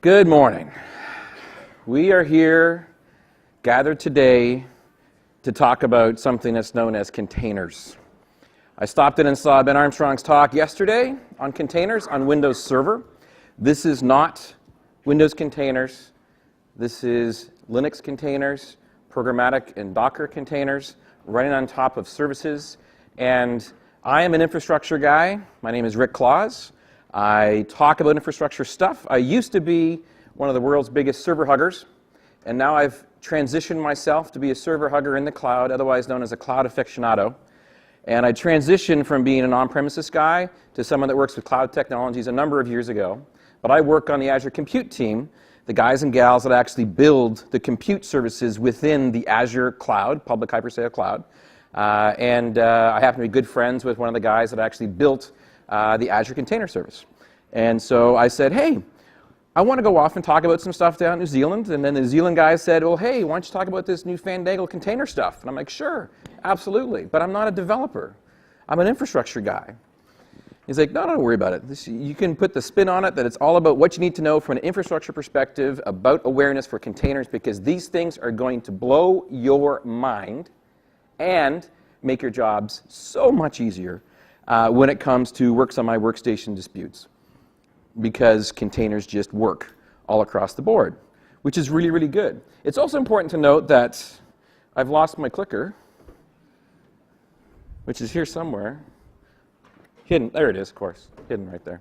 Good morning. We are here gathered today to talk about something that's known as containers. I stopped in and saw Ben Armstrong's talk yesterday on containers on Windows Server. This is not Windows containers. This is Linux containers, programmatic and Docker containers running on top of services. And I am an infrastructure guy. My name is Rick Claus. I talk about infrastructure stuff. I used to be one of the world's biggest server huggers, and now I've transitioned myself to be a server hugger in the cloud, otherwise known as a cloud aficionado. And I transitioned from being an on-premises guy to someone that works with cloud technologies a number of years ago. But I work on the Azure Compute team, the guys and gals that actually build the compute services within the Azure cloud, public hyperscale cloud. I happen to be good friends with one of the guys that actually built the Azure Container Service. And so I said, hey, I want to go off and talk about some stuff down in New Zealand. And then the New Zealand guy said, well, hey, why don't you talk about this new fandangled container stuff? And I'm like, sure, absolutely. But I'm not a developer. I'm an infrastructure guy. He's like, no, don't worry about it. You can put the spin on it that it's all about what you need to know from an infrastructure perspective about awareness for containers, because these things are going to blow your mind and make your jobs so much easier when it comes to works on my workstation disputes, because containers just work all across the board, which is really, really good. It's also important to note that I've lost my clicker, which is here somewhere. Hidden. There it is, of course. Hidden right there.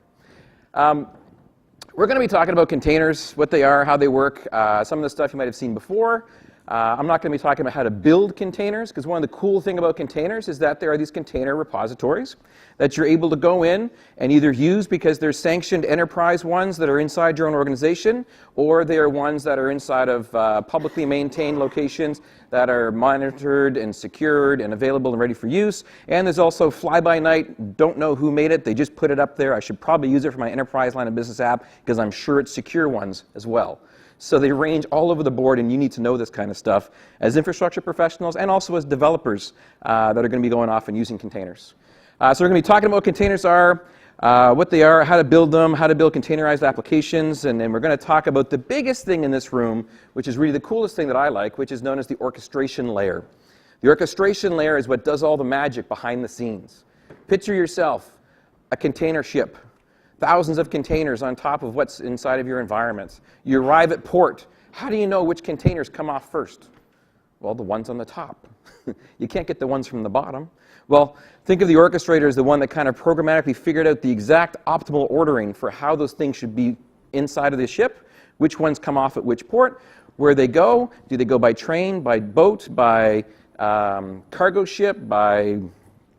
We're going to be talking about containers, what they are, how they work, some of the stuff you might have seen before. I'm not going to be talking about how to build containers, because one of the cool things about containers is that there are these container repositories that you're able to go in and either use because they're sanctioned enterprise ones that are inside your own organization, or they are ones that are inside of publicly maintained locations that are monitored and secured and available and ready for use. And there's also fly-by-night, don't know who made it, they just put it up there. I should probably use it for my enterprise line of business app because I'm sure it's secure ones as well. So they range all over the board, and you need to know this kind of stuff as infrastructure professionals and also as developers that are going to be going off and using containers. So we're going to be talking about what containers are, what they are, how to build them, how to build containerized applications, and then we're going to talk about the biggest thing in this room, which is really the coolest thing that I like, which is known as the orchestration layer. The orchestration layer is what does all the magic behind the scenes. Picture yourself a container ship. Thousands of containers on top of what's inside of your environment. You arrive at port. How do you know which containers come off first? Well, the ones on the top. You can't get the ones from the bottom. Well, think of the orchestrator as the one that kind of programmatically figured out the exact optimal ordering for how those things should be inside of the ship, which ones come off at which port, where they go. Do they go by train, by boat, by cargo ship, by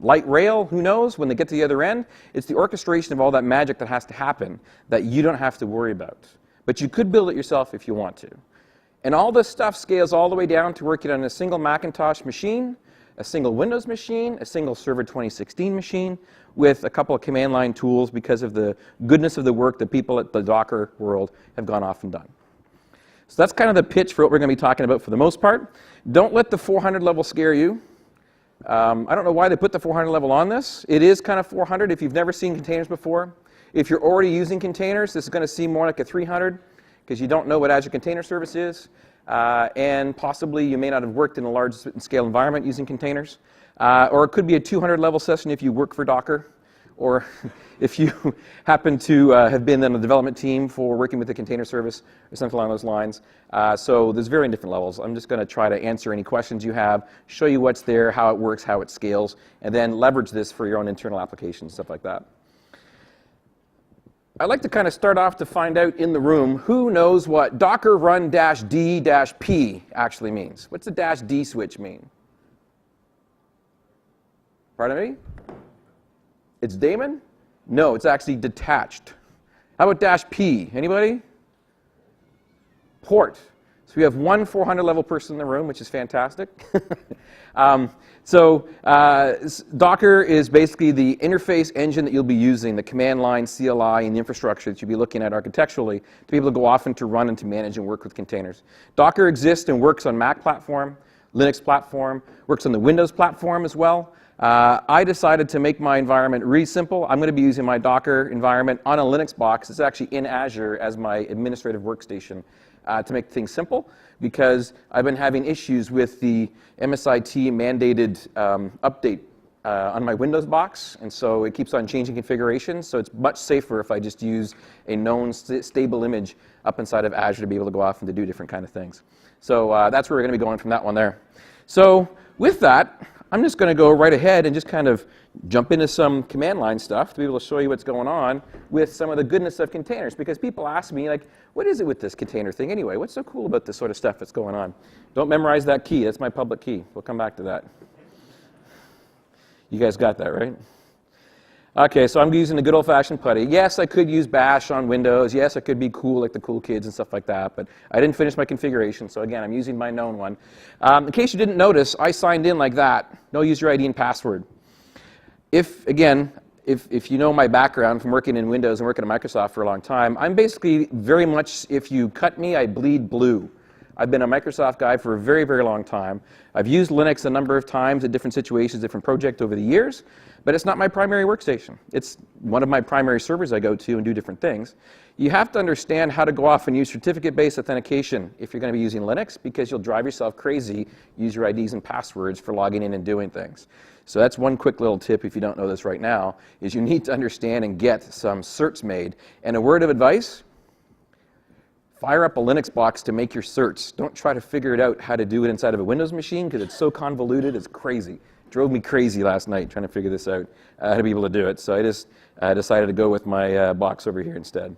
light rail, who knows, when they get to the other end? It's the orchestration of all that magic that has to happen that you don't have to worry about. But you could build it yourself if you want to. And all this stuff scales all the way down to working on a single Macintosh machine, a single Windows machine, a single Server 2016 machine, with a couple of command line tools because of the goodness of the work that people at the Docker world have gone off and done. So that's kind of the pitch for what we're going to be talking about for the most part. Don't let the 400 level scare you. I don't know why they put the 400 level on this. It is kind of 400 if you've never seen containers before. If you're already using containers, this is going to seem more like a 300 because you don't know what Azure Container Service is. And possibly you may not have worked in a large scale environment using containers. Or it could be a 200 level session if you work for Docker. Or if you happen to have been on the development team for working with the container service or something along those lines. So there's varying different levels. I'm just going to try to answer any questions you have, show you what's there, how it works, how it scales, and then leverage this for your own internal applications, stuff like that. I'd like to kind of start off to find out in the room who knows what Docker run -d-p actually means. What's the -d switch mean? Pardon me? It's daemon? No, it's actually detached. How about -p? Anybody? Port. So we have one 400 level person in the room, which is fantastic. Docker is basically the interface engine that you'll be using, the command line, CLI, and the infrastructure that you'll be looking at architecturally to be able to go off and to run and to manage and work with containers. Docker exists and works on Mac platform, Linux platform, works on the Windows platform as well. I decided to make my environment really simple. I'm going to be using my Docker environment on a Linux box. It's actually in Azure as my administrative workstation to make things simple, because I've been having issues with the MSIT mandated update on my Windows box, and so it keeps on changing configurations. So it's much safer if I just use a known stable image up inside of Azure to be able to go off and to do different kind of things. So that's where we're going to be going from that one there. So with that, I'm just going to go right ahead and just kind of jump into some command line stuff to be able to show you what's going on with some of the goodness of containers. Because people ask me, like, what is it with this container thing anyway? What's so cool about this sort of stuff that's going on? Don't memorize that key. That's my public key. We'll come back to that. You guys got that, right? Okay, so I'm using the good old-fashioned putty. Yes, I could use Bash on Windows. Yes, I could be cool like the cool kids and stuff like that, but I didn't finish my configuration, so again, I'm using my known one. In case you didn't notice, I signed in like that. No user ID and password. If you know my background from working in Windows and working at Microsoft for a long time, I'm basically very much, if you cut me, I bleed blue. I've been a Microsoft guy for a very, very long time. I've used Linux a number of times at different situations, different projects over the years, but it's not my primary workstation. It's one of my primary servers I go to and do different things. You have to understand how to go off and use certificate-based authentication if you're going to be using Linux, because you'll drive yourself crazy, user IDs and passwords for logging in and doing things. So that's one quick little tip if you don't know this right now, is you need to understand and get some certs made. And a word of advice, fire up a Linux box to make your certs. Don't try to figure it out how to do it inside of a Windows machine, because it's so convoluted, it's crazy. It drove me crazy last night trying to figure this out, how to be able to do it. So I just decided to go with my box over here instead.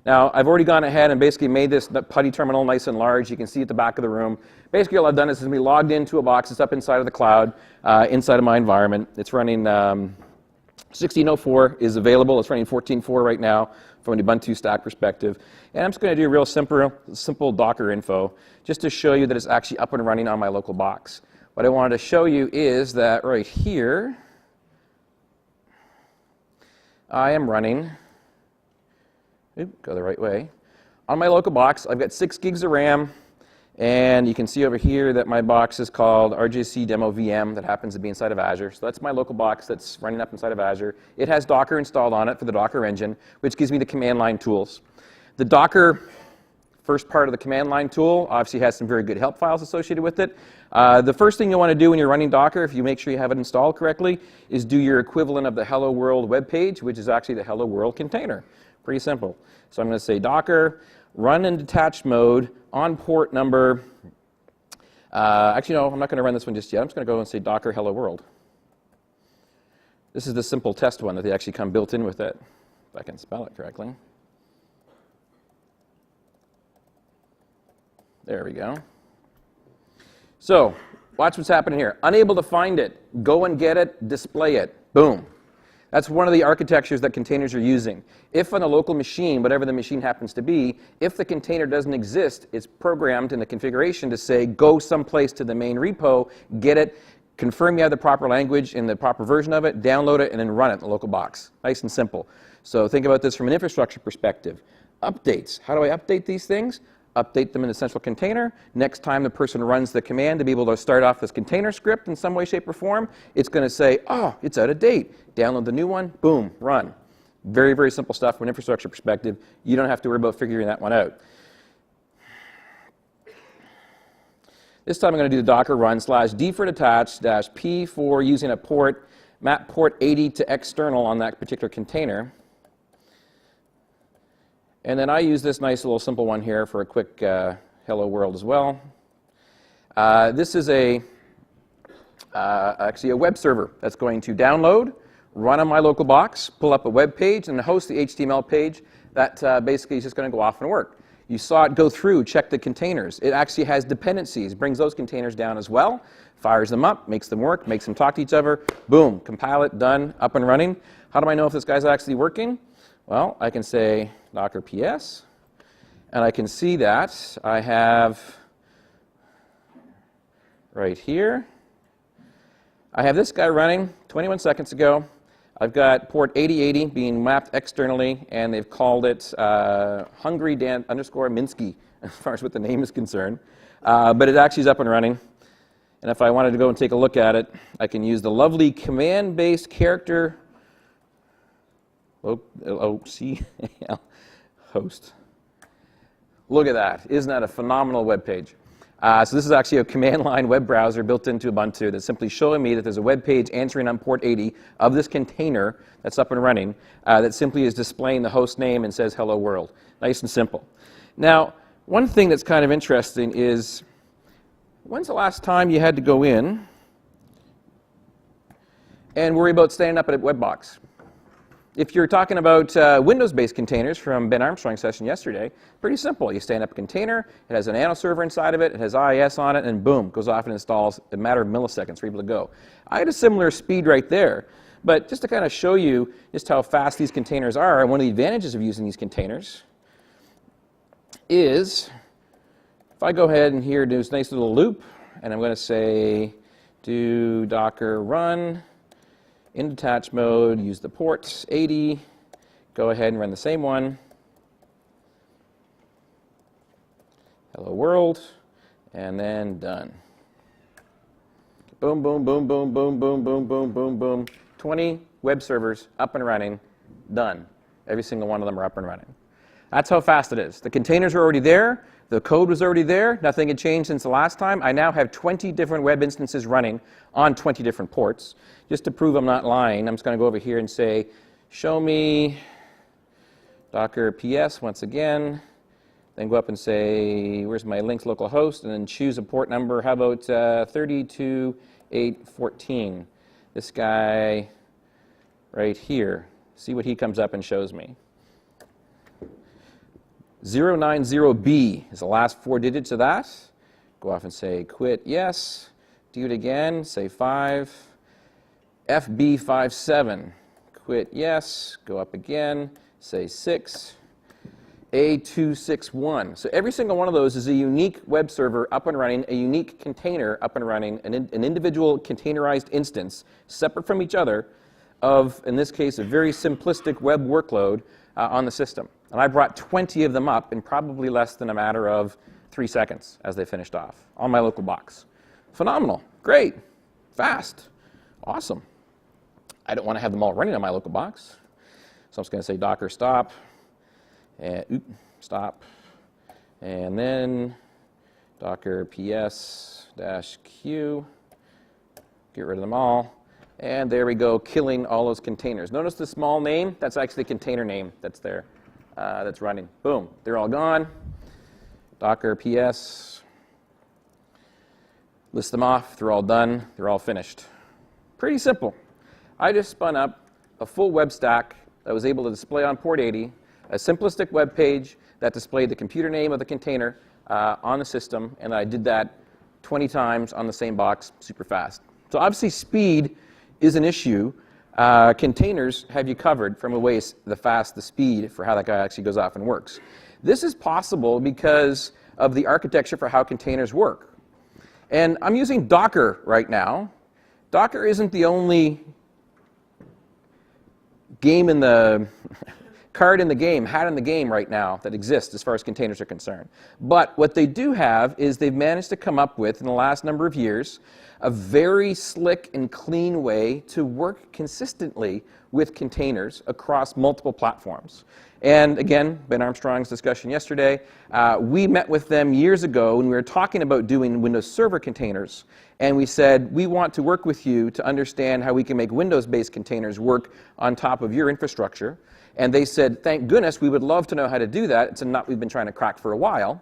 Now, I've already gone ahead and basically made this putty terminal nice and large. You can see at the back of the room. Basically, all I've done is we logged into a box that's up inside of the cloud, inside of my environment. It's running 16.04 is available. It's running 14.4 right now from an Ubuntu stack perspective. And I'm just going to do real simple Docker info just to show you that it's actually up and running on my local box. What I wanted to show you is that right here, I am running, go the right way, on my local box. I've got 6 gigs of RAM, and you can see over here that my box is called RJC Demo VM that happens to be inside of Azure. So that's my local box that's running up inside of Azure. It has Docker installed on it for the Docker engine, which gives me the command line tools. The Docker first part of the command line tool obviously has some very good help files associated with it. The first thing you want to do when you're running Docker, if you make sure you have it installed correctly, is do your equivalent of the Hello World web page, which is actually the Hello World container. Pretty simple. So I'm going to say Docker, run in detached mode on port number, actually no, I'm not going to run this one just yet. I'm just going to go and say Docker Hello World. This is the simple test one that they actually come built in with it, if I can spell it correctly. There we go. So, watch what's happening here. Unable to find it, go and get it, display it. Boom. That's one of the architectures that containers are using. If on a local machine, whatever the machine happens to be, if the container doesn't exist, it's programmed in the configuration to say, go someplace to the main repo, get it, confirm you have the proper language and the proper version of it, download it, and then run it in the local box. Nice and simple. So think about this from an infrastructure perspective. Updates. How do I update these things? Update them in a central container. Next time the person runs the command to be able to start off this container script in some way, shape, or form, it's going to say, oh, it's out of date. Download the new one, boom, run. Very, very simple stuff from an infrastructure perspective. You don't have to worry about figuring that one out. This time I'm going to do the Docker run /d for detached -p for using a port, map port 80 to external on that particular container. And then I use this nice little simple one here for a quick hello world as well. This is actually a web server that's going to download, run on my local box, pull up a web page, and host the HTML page that basically is just going to go off and work. You saw it go through, check the containers. It actually has dependencies, brings those containers down as well, fires them up, makes them work, makes them talk to each other. Boom, compile it, done, up and running. How do I know if this guy's actually working? Well, I can say Docker PS, and I can see that I have right here, I have this guy running 21 seconds ago. I've got port 8080 being mapped externally, and they've called it Hungry Dan _ Minsky, as far as what the name is concerned. But it actually is up and running. And if I wanted to go and take a look at it, I can use the lovely command-based character OCL host. Look at that. Isn't that a phenomenal web page? So this is actually a command line web browser built into Ubuntu that's simply showing me that there's a web page answering on port 80 of this container that's up and running that simply is displaying the host name and says hello world. Nice and simple. Now, one thing that's kind of interesting is, when's the last time you had to go in and worry about standing up at a web box? If you're talking about Windows-based containers from Ben Armstrong's session yesterday, pretty simple. You stand up a container, it has a nano server inside of it, it has IIS on it, and boom, goes off and installs in a matter of milliseconds. We're able to go. I had a similar speed right there, but just to kind of show you just how fast these containers are, and one of the advantages of using these containers is, if I go ahead and here do this nice little loop, and I'm going to say do docker run in detached mode, use the port 80, go ahead and run the same one. Hello world, and then done. Boom, boom, boom, boom, boom, boom, boom, boom, boom, boom. 20 web servers up and running, done. Every single one of them are up and running. That's how fast it is. The containers are already there. The code was already there. Nothing had changed since the last time. I now have 20 different web instances running on 20 different ports. Just to prove I'm not lying, I'm just going to go over here and say, show me docker ps once again. Then go up and say, where's my Linux localhost? And then choose a port number. How about 32814? This guy right here. See what he comes up and shows me. 090B is the last 4 digits of that. Go off and say quit, yes. Do it again, say 5. FB57, quit, yes. Go up again, say 6. A261. So every single one of those is a unique web server up and running, a unique container up and running, an individual containerized instance separate from each other of, in this case, a very simplistic web workload on the system. And I brought 20 of them up in probably less than a matter of 3 seconds as they finished off on my local box. Phenomenal. Great. Fast. Awesome. I don't want to have them all running on my local box. So I'm just going to say docker stop. And stop. And then docker ps-q. Get rid of them all. And there we go, killing all those containers. Notice the small name? That's actually the container name that's there, that's running. Boom, they're all gone. Docker ps. List them off, they're all done, they're all finished. Pretty simple. I just spun up a full web stack that was able to display on port 80, a simplistic web page that displayed the computer name of the container on the system, and I did that 20 times on the same box, super fast. So obviously speed is an issue. Containers have you covered from a ways the fast, the speed for how that guy actually goes off and works. This is possible because of the architecture for how containers work. And I'm using Docker right now. Docker isn't the only game in the card in the game, hat in the game right now that exists as far as containers are concerned. But what they do have is they've managed to come up with, in the last number of years, a very slick and clean way to work consistently with containers across multiple platforms. And again, Ben Armstrong's discussion yesterday, we met with them years ago when we were talking about doing Windows Server containers. And we said, we want to work with you to understand how we can make Windows-based containers work on top of your infrastructure. And they said, thank goodness, we would love to know how to do that. It's a nut we've been trying to crack for a while.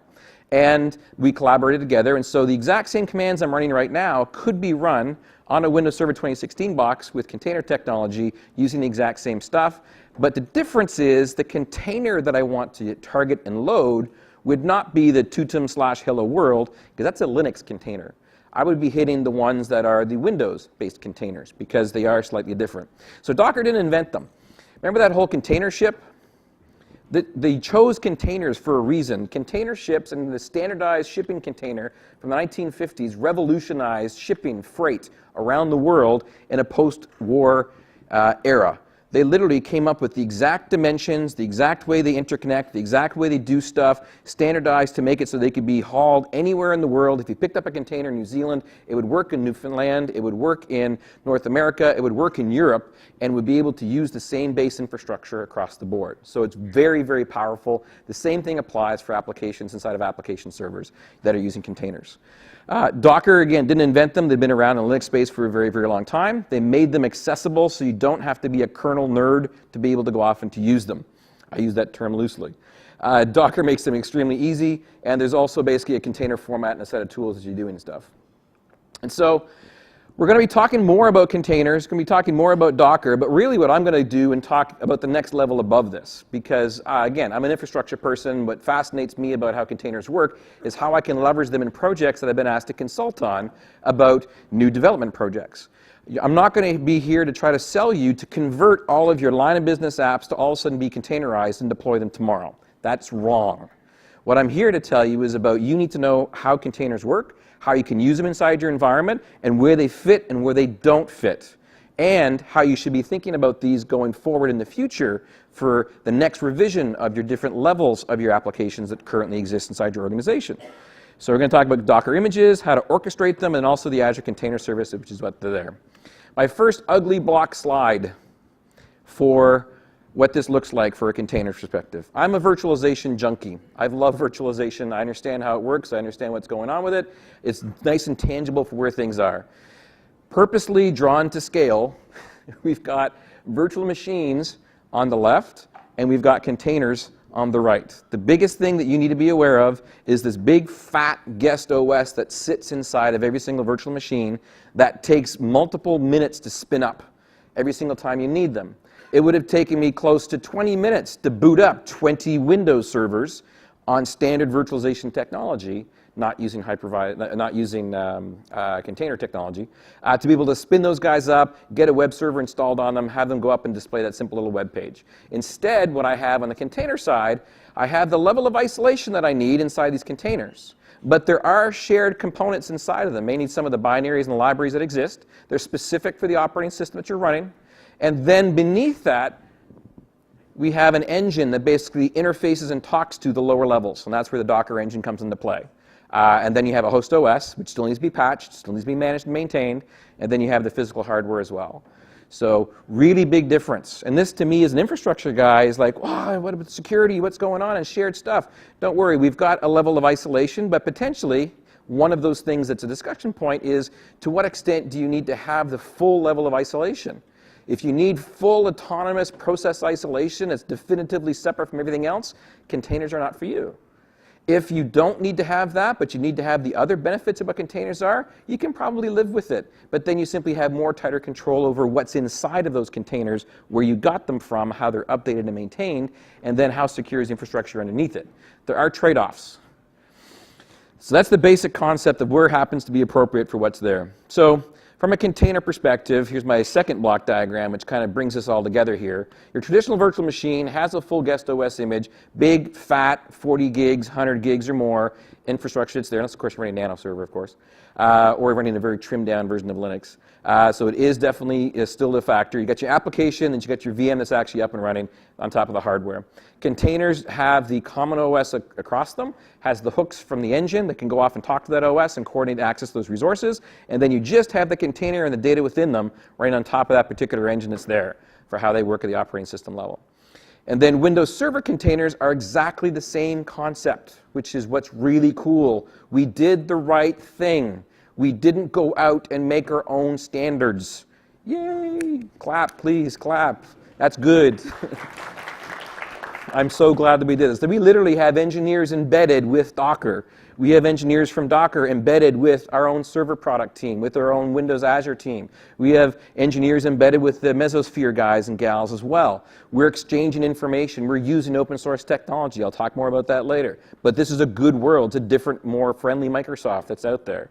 And we collaborated together. And so the exact same commands I'm running right now could be run on a Windows Server 2016 box with container technology using the exact same stuff. But the difference is the container that I want to target and load would not be the tutum/hello world, because that's a Linux container. I would be hitting the ones that are the Windows-based containers, because they are slightly different. So Docker didn't invent them. Remember that whole container ship? They chose containers for a reason. Container ships and the standardized shipping container from the 1950s revolutionized shipping freight around the world in a post-war era. They literally came up with the exact dimensions, the exact way they interconnect, the exact way they do stuff, standardized to make it so they could be hauled anywhere in the world. If you picked up a container in New Zealand, it would work in Newfoundland, it would work in North America, it would work in Europe, and would be able to use the same base infrastructure across the board. So it's very, very powerful. The same thing applies for applications inside of application servers that are using containers. Docker, again, didn't invent them. They've been around in the Linux space for a very, very long time. They made them accessible so you don't have to be a kernel nerd to be able to go off and to use them. I use that term loosely. Docker makes them extremely easy, and there's also basically a container format and a set of tools that you're doing stuff. And so we're going to be talking more about containers, going to be talking more about Docker, but really what I'm going to do and talk about the next level above this. Because, again, I'm an infrastructure person. What fascinates me about how containers work is how I can leverage them in projects that I've been asked to consult on about new development projects. I'm not going to be here to try to sell you to convert all of your line of business apps to all of a sudden be containerized and deploy them tomorrow. That's wrong. What I'm here to tell you is about you need to know how containers work, how you can use them inside your environment, and where they fit and where they don't fit, and how you should be thinking about these going forward in the future for the next revision of your different levels of your applications that currently exist inside your organization. So we're going to talk about Docker images, how to orchestrate them, and also the Azure Container Service, which is what they're there. My first ugly block slide for what this looks like for a container perspective. I'm a virtualization junkie. I've loved virtualization. I understand how it works. I understand what's going on with it. It's nice and tangible for where things are. Purposely drawn to scale, we've got virtual machines on the left, and we've got containers on the right. The biggest thing that you need to be aware of is this big, fat guest OS that sits inside of every single virtual machine that takes multiple minutes to spin up every single time you need them. It would have taken me close to 20 minutes to boot up 20 Windows servers on standard virtualization technology, not using container technology, to be able to spin those guys up, get a web server installed on them, have them go up and display that simple little web page. Instead, what I have on the container side, I have the level of isolation that I need inside these containers. But there are shared components inside of them. May need some of the binaries and the libraries that exist. They're specific for the operating system that you're running. And then beneath that, we have an engine that basically interfaces and talks to the lower levels. And that's where the Docker engine comes into play. And then you have a host OS, which still needs to be patched, still needs to be managed and maintained. And then you have the physical hardware as well. So really big difference. And this, to me, as an infrastructure guy, is like, wow, what about security? What's going on? And shared stuff. Don't worry, we've got a level of isolation, but potentially one of those things that's a discussion point is to what extent do you need to have the full level of isolation? If you need full autonomous process isolation that's definitively separate from everything else, containers are not for you. If you don't need to have that, but you need to have the other benefits of what containers are, you can probably live with it. But then you simply have more tighter control over what's inside of those containers, where you got them from, how they're updated and maintained, and then how secure is the infrastructure underneath it. There are trade-offs. So that's the basic concept of where happens to be appropriate for what's there. So from a container perspective, here's my second block diagram, which kind of brings this all together here. Your traditional virtual machine has a full guest OS image, big, fat, 40 gigs, 100 gigs or more infrastructure. It's there. That's, of course, running Nano server, of course, or running a very trimmed-down version of Linux. So it is definitely still a factor. You got your application, and you got your VM that's actually up and running on top of the hardware. Containers have the common OS across them, has the hooks from the engine that can go off and talk to that OS and coordinate access to those resources, and then you just have the container and the data within them running on top of that particular engine that's there for how they work at the operating system level. And then Windows Server containers are exactly the same concept, which is what's really cool. We did the right thing. We didn't go out and make our own standards. Yay! Clap, please, clap. That's good. I'm so glad that we did this. That we literally have engineers embedded with Docker. We have engineers from Docker embedded with our own server product team, with our own Windows Azure team. We have engineers embedded with the Mesosphere guys and gals as well. We're exchanging information. We're using open source technology. I'll talk more about that later. But this is a good world. It's a different, more friendly Microsoft that's out there.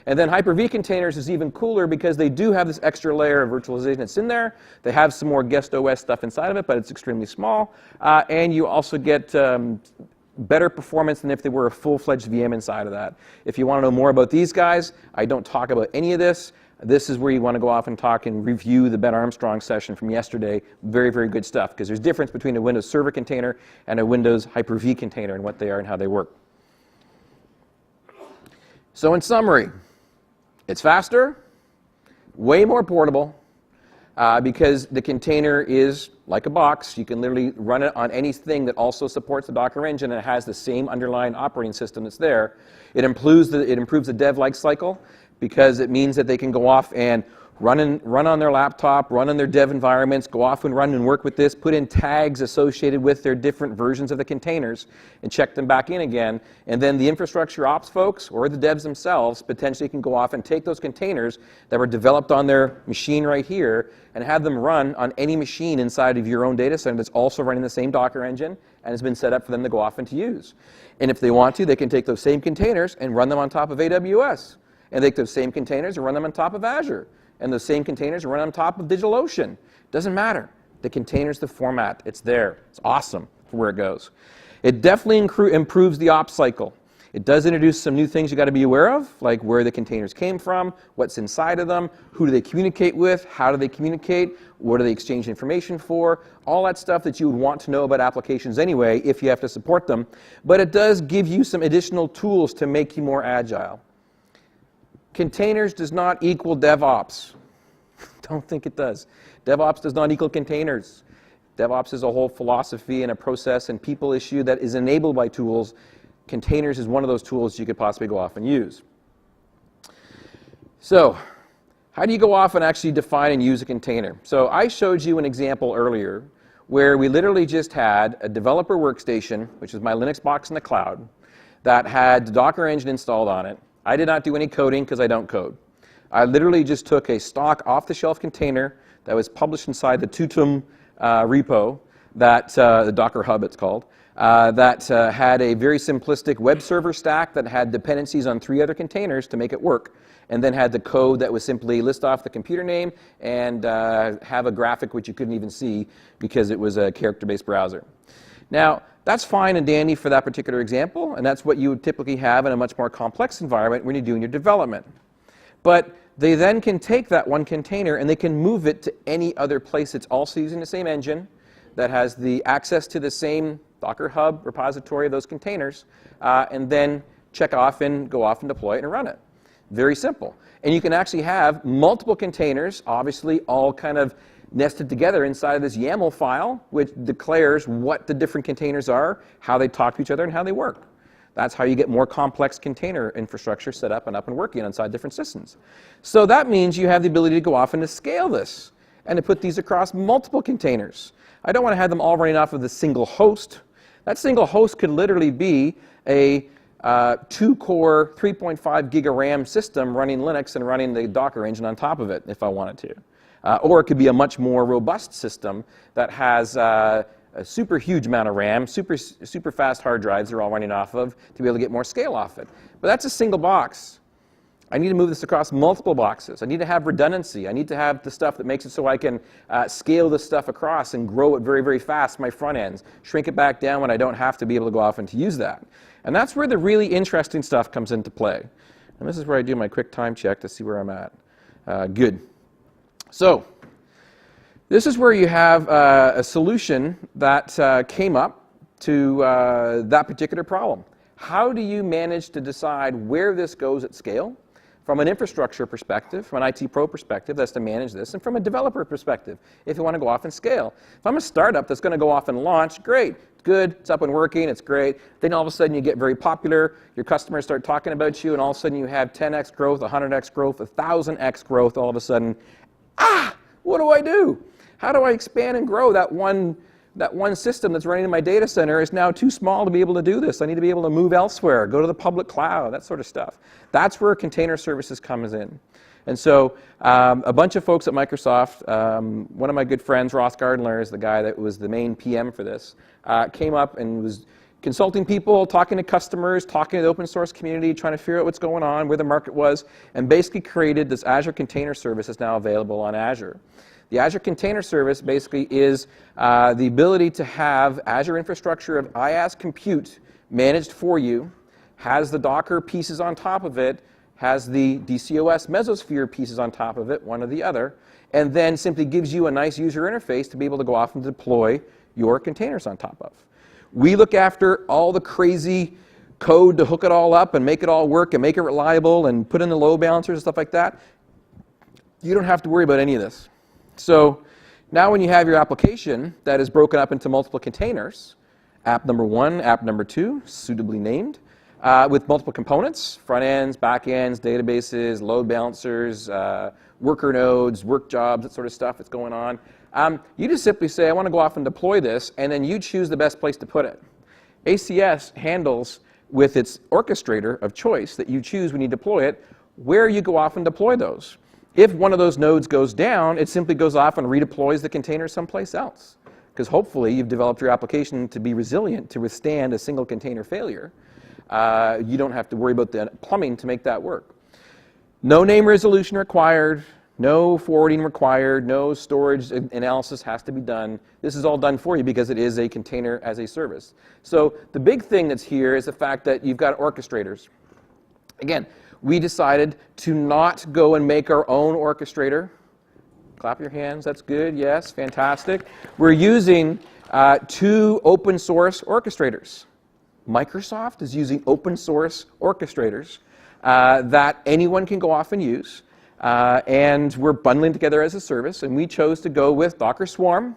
And then Hyper-V containers is even cooler because they do have this extra layer of virtualization that's in there. They have some more guest OS stuff inside of it, but it's extremely small. And you also get better performance than if they were a full-fledged VM inside of that. If you want to know more about these guys, I don't talk about any of this. This is where you want to go off and talk and review the Ben Armstrong session from yesterday. Very, very good stuff, because there's a difference between a Windows Server container and a Windows Hyper-V container and what they are and how they work. So in summary, it's faster, way more portable, because the container is like a box. You can literally run it on anything that also supports the Docker engine, and it has the same underlying operating system that's there. It improves the dev life cycle, because it means that they can go off and run on their laptop, run on their dev environments, go off and run and work with this, put in tags associated with their different versions of the containers, and check them back in again. And then the infrastructure ops folks, or the devs themselves, potentially can go off and take those containers that were developed on their machine right here and have them run on any machine inside of your own data center that's also running the same Docker engine and has been set up for them to go off and to use. And if they want to, they can take those same containers and run them on top of AWS. And take those same containers and run them on top of Azure. And those same containers run on top of DigitalOcean. Doesn't matter. The container's the format. It's there. It's awesome for where it goes. It definitely improves the ops cycle. It does introduce some new things you got to be aware of, like where the containers came from, what's inside of them, who do they communicate with, how do they communicate, what do they exchange information for, all that stuff that you would want to know about applications anyway if you have to support them. But it does give you some additional tools to make you more agile. Containers does not equal DevOps. Don't think it does. DevOps does not equal containers. DevOps is a whole philosophy and a process and people issue that is enabled by tools. Containers is one of those tools you could possibly go off and use. So, how do you go off and actually define and use a container? So I showed you an example earlier where we literally just had a developer workstation, which is my Linux box in the cloud, that had the Docker engine installed on it. I did not do any coding because I don't code. I literally just took a stock off-the-shelf container that was published inside the Tutum repo, that the Docker Hub it's called, that had a very simplistic web server stack that had dependencies on 3 other containers to make it work, and then had the code that was simply list off the computer name and have a graphic which you couldn't even see because it was a character-based browser. Now, that's fine and dandy for that particular example, and that's what you would typically have in a much more complex environment when you're doing your development. But they then can take that one container and they can move it to any other place that's also using the same engine, that has the access to the same Docker Hub repository of those containers, and then check off and go off and deploy it and run it. Very simple. And you can actually have multiple containers, obviously all kind of nested together inside of this YAML file, which declares what the different containers are, how they talk to each other, and how they work. That's how you get more complex container infrastructure set up and working inside different systems. So that means you have the ability to go off and to scale this and to put these across multiple containers. I don't want to have them all running off of the single host. That single host could literally be a 2-core, 3.5 gig of RAM system running Linux and running the Docker engine on top of it if I wanted to. Or it could be a much more robust system that has a super huge amount of RAM, super fast hard drives they're all running off of to be able to get more scale off it. But that's a single box. I need to move this across multiple boxes. I need to have redundancy. I need to have the stuff that makes it so I can scale this stuff across and grow it very, very fast, my front ends, shrink it back down when I don't have to be able to go off and to use that. And that's where the really interesting stuff comes into play. And this is where I do my quick time check to see where I'm at. Good. So this is where you have a solution that came up to that particular problem. How do you manage to decide where this goes at scale? From an infrastructure perspective, from an IT pro perspective, that's to manage this, and from a developer perspective, if you want to go off and scale. If I'm a startup that's going to go off and launch, great, good, it's up and working, it's great. Then all of a sudden you get very popular, your customers start talking about you, and all of a sudden you have 10x growth, 100x growth, 1,000x growth all of a sudden. What do I do? How do I expand and grow that one system that's running in my data center is now too small to be able to do this. I need to be able to move elsewhere, go to the public cloud, that sort of stuff. That's where container services comes in. And so a bunch of folks at Microsoft, one of my good friends, Ross Gardner, is the guy that was the main PM for this, came up and was consulting people, talking to customers, talking to the open source community, trying to figure out what's going on, where the market was, and basically created this Azure Container Service that's now available on Azure. The Azure Container Service basically is the ability to have Azure infrastructure of IaaS compute managed for you, has the Docker pieces on top of it, has the DCOS mesosphere pieces on top of it, one or the other, and then simply gives you a nice user interface to be able to go off and deploy your containers on top of. We look after all the crazy code to hook it all up and make it all work and make it reliable and put in the load balancers and stuff like that. You don't have to worry about any of this. So now when you have your application that is broken up into multiple containers, app number 1, app number 2, suitably named, with multiple components, front ends, back ends, databases, load balancers, worker nodes, work jobs, that sort of stuff that's going on. You just simply say, I want to go off and deploy this, and then you choose the best place to put it. ACS handles with its orchestrator of choice that you choose when you deploy it, where you go off and deploy those. If one of those nodes goes down, it simply goes off and redeploys the container someplace else. Because hopefully you've developed your application to be resilient, to withstand a single container failure. You don't have to worry about the plumbing to make that work. No name resolution required, no forwarding required, no storage analysis has to be done. This is all done for you because it is a container as a service. So the big thing that's here is the fact that you've got orchestrators. Again, we decided to not go and make our own orchestrator. Clap your hands, that's good, yes, fantastic. We're using 2 open source orchestrators. Microsoft is using open source orchestrators that anyone can go off and use. And we're bundling together as a service, and we chose to go with Docker Swarm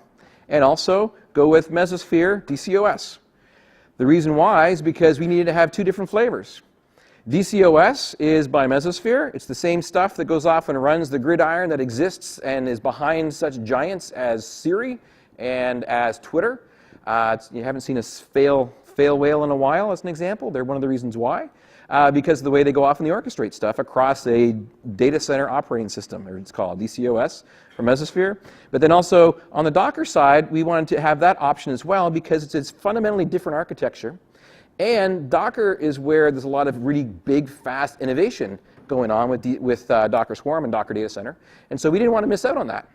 and also go with Mesosphere DCOS. The reason why is because we needed to have 2 different flavors. DCOS is by Mesosphere. It's the same stuff that goes off and runs the gridiron that exists and is behind such giants as Siri and as Twitter. You haven't seen a fail whale in a while, as an example. They're one of the reasons why. Because of the way they go off and they orchestrate stuff across a data center operating system, or it's called DCOS for Mesosphere. But then also on the Docker side, we wanted to have that option as well because it's fundamentally different architecture. And Docker is where there's a lot of really big, fast innovation going on with Docker Swarm and Docker Data Center. And so we didn't want to miss out on that.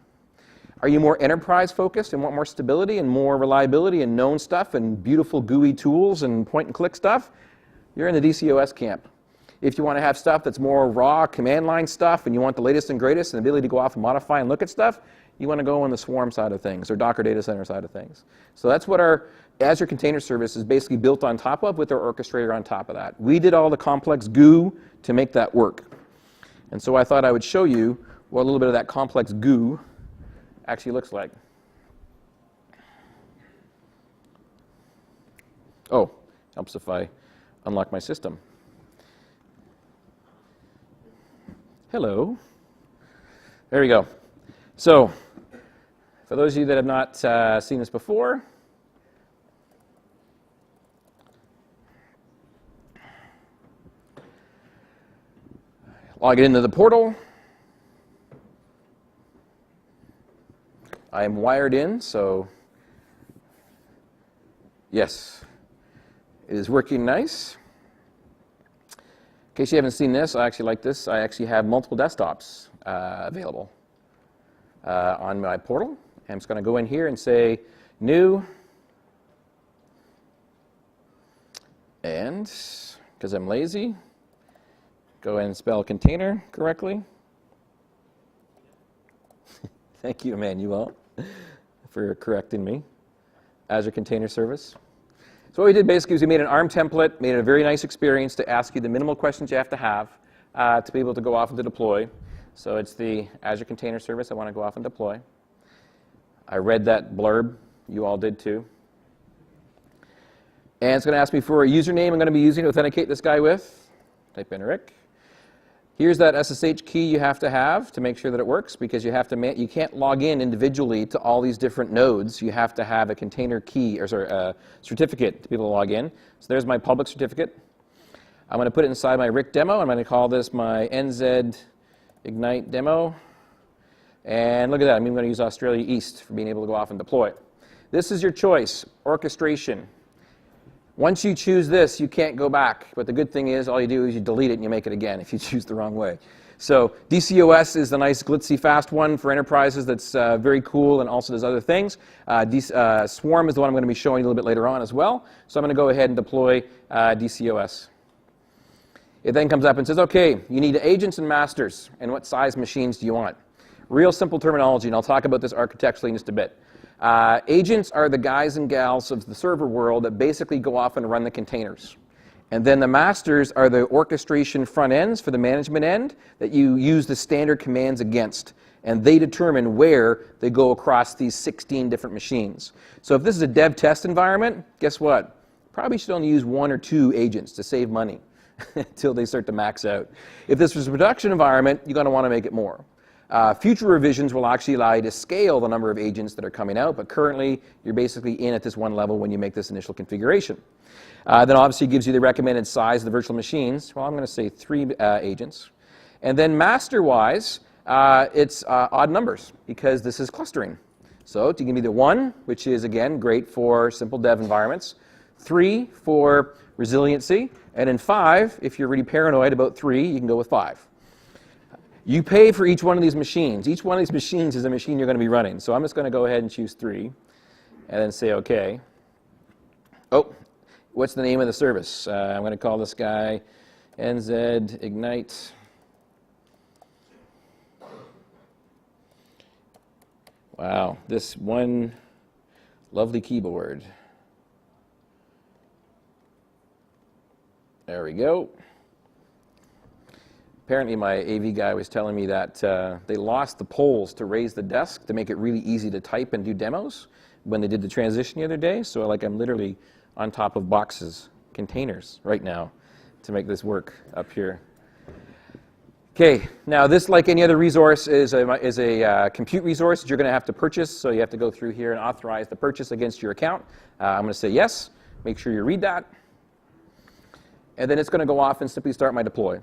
Are you more enterprise focused and want more stability and more reliability and known stuff and beautiful GUI tools and point and click stuff? You're in the DCOS camp. If you want to have stuff that's more raw command line stuff and you want the latest and greatest and the ability to go off and modify and look at stuff, you want to go on the Swarm side of things or Docker Data Center side of things. So that's what our Azure Container Service is basically built on top of with our orchestrator on top of that. We did all the complex goo to make that work. And so I thought I would show you what a little bit of that complex goo actually looks like. Oh, helps if I unlock my system. Hello. There we go. So, for those of you that have not seen this before, log it into the portal. I am wired in, so yes, it is working nice. In case you haven't seen this, I actually like this. I actually have multiple desktops available on my portal. I'm just going to go in here and say new, and because I'm lazy, go ahead and spell container correctly. Thank you, Emmanuel, for correcting me. Azure Container Service. So what we did basically is we made an ARM template, made it a very nice experience to ask you the minimal questions you have to be able to go off and to deploy. So it's the Azure Container Service I want to go off and deploy. I read that blurb. You all did too. And it's going to ask me for a username I'm going to be using to authenticate this guy with. Type in Rick. Here's that SSH key you have to make sure that it works, because you can't log in individually to all these different nodes. You have to have a container key, or sorry, a certificate to be able to log in. So there's my public certificate. I'm going to put it inside my Rick demo. I'm going to call this my NZ Ignite demo. And look at that. I'm even going to use Australia East for being able to go off and deploy. This is your choice, orchestration. Once you choose this, you can't go back. But the good thing is, all you do is you delete it and you make it again if you choose the wrong way. So DCOS is the nice, glitzy, fast one for enterprises that's very cool and also does other things. Swarm is the one I'm going to be showing you a little bit later on as well. So I'm going to go ahead and deploy DCOS. It then comes up and says, okay, you need agents and masters, and what size machines do you want? Real simple terminology, and I'll talk about this architecturally in just a bit. Agents are the guys and gals of the server world that basically go off and run the containers. And then the masters are the orchestration front ends for the management end that you use the standard commands against. And they determine where they go across these 16 different machines. So if this is a dev test environment, guess what? Probably should only use 1 or 2 agents to save money until they start to max out. If this was a production environment, you're going to want to make it more. Future revisions will actually allow you to scale the number of agents that are coming out, but currently you're basically in at this one level when you make this initial configuration. Then obviously it gives you the recommended size of the virtual machines. Well, I'm going to say 3 agents. And then master-wise, it's odd numbers because this is clustering. So you can either 1, which is, again, great for simple dev environments, 3 for resiliency, and then 5, if you're really paranoid about 3, you can go with 5. You pay for each one of these machines. Each one of these machines is a machine you're going to be running. So I'm just going to go ahead and choose 3 and then say OK. Oh, what's the name of the service? I'm going to call this guy NZ Ignite. Wow, this one lovely keyboard. There we go. Apparently my AV guy was telling me that they lost the poles to raise the desk to make it really easy to type and do demos when they did the transition the other day. So I'm literally on top of boxes, containers right now to make this work up here. Okay, now this, like any other resource, is a compute resource that you're going to have to purchase. So you have to go through here and authorize the purchase against your account. I'm going to say yes. Make sure you read that. And then it's going to go off and simply start my deploy.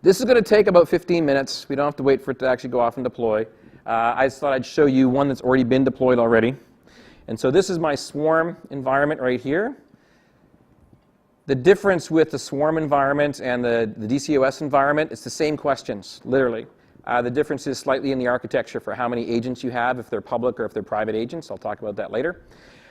This is going to take about 15 minutes. We don't have to wait for it to actually go off and deploy. I just thought I'd show you one that's already been deployed already. And so this is my Swarm environment right here. The difference with the Swarm environment and the DCOS environment, it's the same questions, literally. The difference is slightly in the architecture for how many agents you have, if they're public or if they're private agents. I'll talk about that later.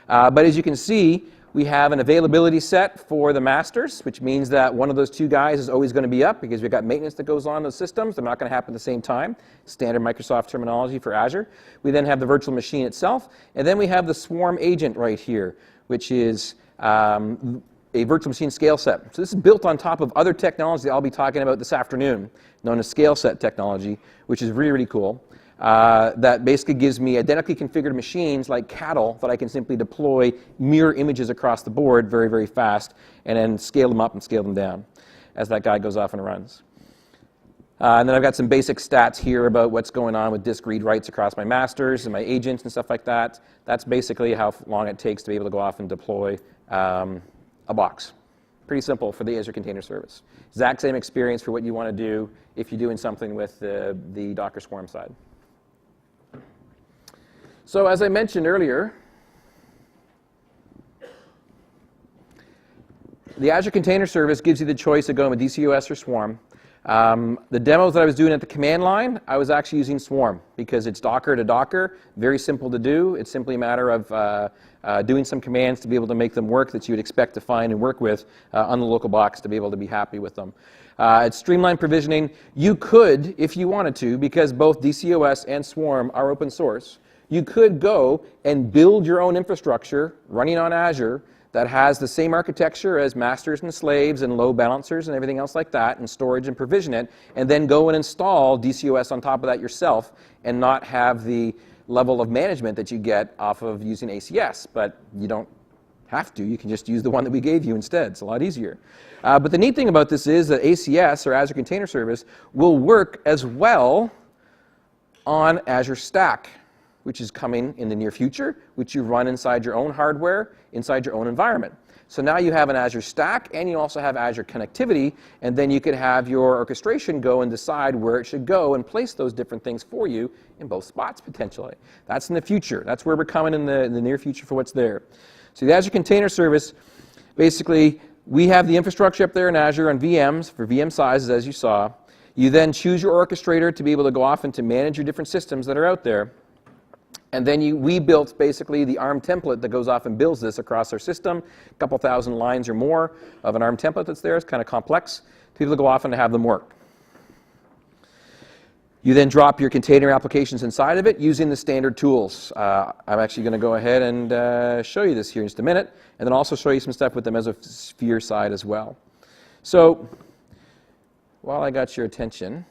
But as you can see, we have an availability set for the masters, which means that one of those 2 guys is always going to be up because we've got maintenance that goes on in those systems. They're not going to happen at the same time. Standard Microsoft terminology for Azure. We then have the virtual machine itself, and then we have the Swarm agent right here, which is a virtual machine scale set. So this is built on top of other technology that I'll be talking about this afternoon, known as scale set technology, which is really, really cool. That basically gives me identically configured machines like cattle that I can simply deploy mirror images across the board very, very fast and then scale them up and scale them down as that guy goes off and runs. And then I've got some basic stats here about what's going on with disk read writes across my masters and my agents and stuff like that. That's basically how long it takes to be able to go off and deploy a box. Pretty simple for the Azure Container Service. Exact same experience for what you want to do if you're doing something with the Docker Swarm side. So as I mentioned earlier, the Azure Container Service gives you the choice of going with DCOS or Swarm. The demos that I was doing at the command line, I was actually using Swarm because it's Docker to Docker, very simple to do. It's simply a matter of doing some commands to be able to make them work that you would expect to find and work with on the local box to be able to be happy with them. It's streamlined provisioning. You could, if you wanted to, because both DCOS and Swarm are open source, you could go and build your own infrastructure running on Azure that has the same architecture as masters and slaves and load balancers and everything else like that, and storage and provision it, and then go and install DCOS on top of that yourself and not have the level of management that you get off of using ACS. But you don't have to. You can just use the one that we gave you instead. It's a lot easier. But the neat thing about this is that ACS, or Azure Container Service, will work as well on Azure Stack, which is coming in the near future, which you run inside your own hardware, inside your own environment. So now you have an Azure Stack, and you also have Azure connectivity, and then you could have your orchestration go and decide where it should go and place those different things for you in both spots, potentially. That's in the future. That's where we're coming in the near future for what's there. So the Azure Container Service, basically, we have the infrastructure up there in Azure on VMs for VM sizes, as you saw. You then choose your orchestrator to be able to go off and to manage your different systems that are out there. And then we built basically the ARM template that goes off and builds this across our system. A couple thousand lines or more of an ARM template that's there. It's kind of complex. People go off and have them work. You then drop your container applications inside of it using the standard tools. I'm actually going to go ahead and show you this here in just a minute, and then also show you some stuff with the Mesosphere side as well. So while I got your attention,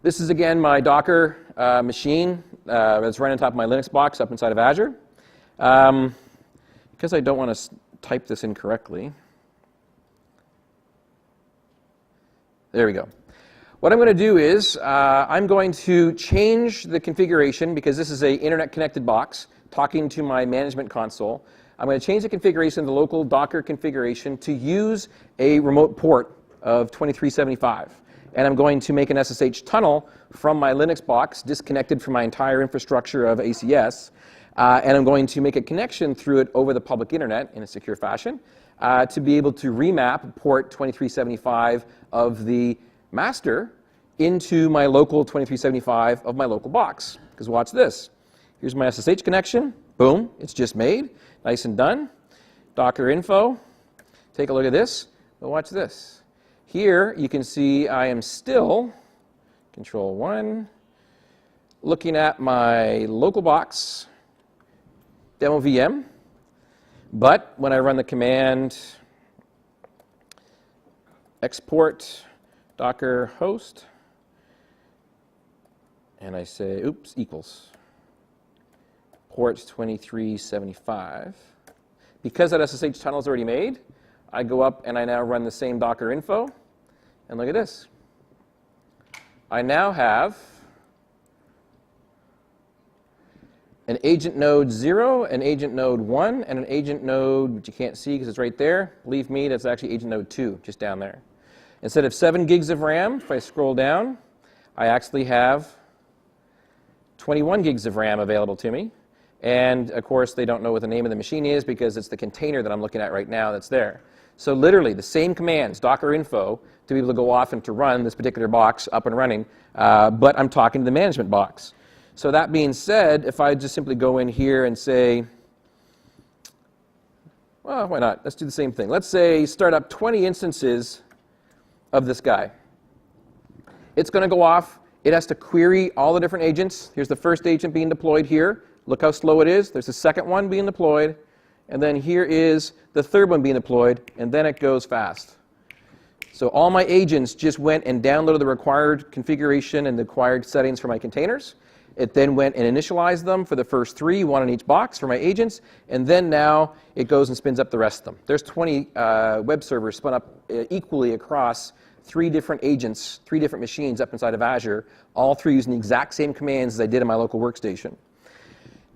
this is again my Docker machine that's running on top of my Linux box up inside of Azure. Because I don't want to type this incorrectly. There we go. What I'm going to do is I'm going to change the configuration because this is an internet-connected box talking to my management console. I'm going to change the configuration of the local Docker configuration to use a remote port of 2375. And I'm going to make an SSH tunnel from my Linux box, disconnected from my entire infrastructure of ACS. And I'm going to make a connection through it over the public internet in a secure fashion to be able to remap port 2375 of the master into my local 2375 of my local box. Because watch this. Here's my SSH connection. Boom. It's just made. Nice and done. Docker info. Take a look at this. But watch this. Here you can see I am still, Control 1, looking at my local box, demo VM. But when I run the command export Docker host, and I say, oops, equals port 2375, because that SSH tunnel is already made, I go up and I now run the same Docker info, and look at this. I now have an agent node 0, an agent node 1, and an agent node, which you can't see because it's right there. Believe me, that's actually agent node 2, just down there. Instead of 7 gigs of RAM, if I scroll down, I actually have 21 gigs of RAM available to me. And of course, they don't know what the name of the machine is because it's the container that I'm looking at right now that's there. So literally, the same commands, Docker info, to be able to go off and to run this particular box up and running, but I'm talking to the management box. So that being said, if I just simply go in here and say, well, why not? Let's do the same thing. Let's say start up 20 instances of this guy. It's going to go off. It has to query all the different agents. Here's the first agent being deployed here. Look how slow it is. There's the second one being deployed. And then here is the third one being deployed. And then it goes fast. So all my agents just went and downloaded the required configuration and the required settings for my containers. It then went and initialized them for the first 3, 1 in each box for my agents. And then now it goes and spins up the rest of them. There's 20 web servers spun up equally across 3 different agents, 3 different machines up inside of Azure, all 3 using the exact same commands as I did in my local workstation.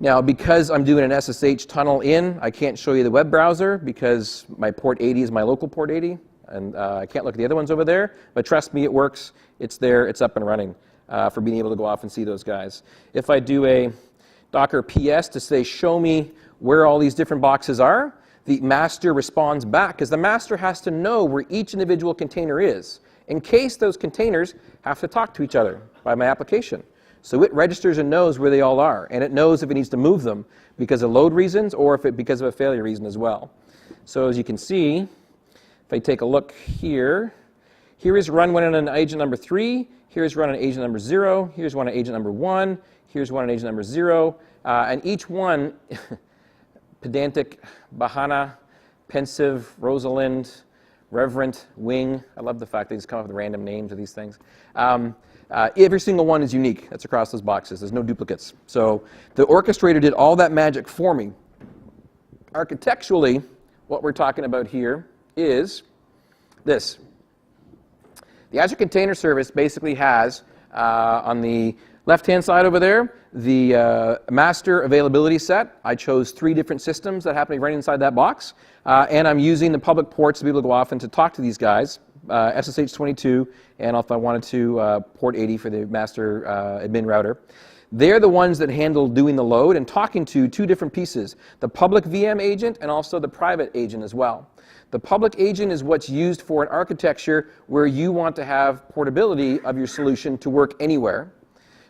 Now, because I'm doing an SSH tunnel in, I can't show you the web browser because my port 80 is my local port 80. And I can't look at the other ones over there. But trust me, it works. It's there. It's up and running. For being able to go off and see those guys. If I do a Docker PS to say, show me where all these different boxes are, the master responds back, because the master has to know where each individual container is, in case those containers have to talk to each other by my application. So it registers and knows where they all are, and it knows if it needs to move them because of load reasons or if it because of a failure reason as well. So as you can see, if I take a look here, here is run one on agent number 3. Here's one on agent number 0. Here's one on agent number 1. Here's one on agent number 0. And each one, pedantic, Bahana, pensive, Rosalind, reverent, wing. I love the fact they just come up with random names of these things. Every single one is unique. That's across those boxes. There's no duplicates. So the orchestrator did all that magic for me. Architecturally, what we're talking about here is this. The Azure Container Service basically has, on the left-hand side over there, the master availability set. I chose 3 different systems that happen to be running inside that box. And I'm using the public ports to be able to go off and to talk to these guys, SSH 22, and if I wanted to, port 80 for the master admin router. They're the ones that handle doing the load and talking to 2 different pieces, the public VM agent and also the private agent as well. The public agent is what's used for an architecture where you want to have portability of your solution to work anywhere.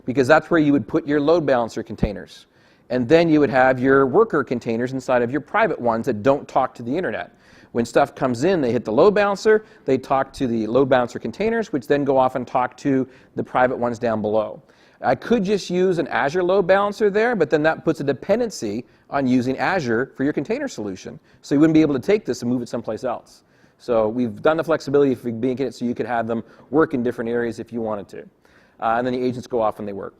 because that's where you would put your load balancer containers. And then you would have your worker containers inside of your private ones that don't talk to the internet. When stuff comes in, they hit the load balancer, they talk to the load balancer containers, which then go off and talk to the private ones down below. I could just use an Azure load balancer there, but then that puts a dependency on using Azure for your container solution. So you wouldn't be able to take this and move it someplace else. So we've done the flexibility for making it so you could have them work in different areas if you wanted to. And then the agents go off and they work.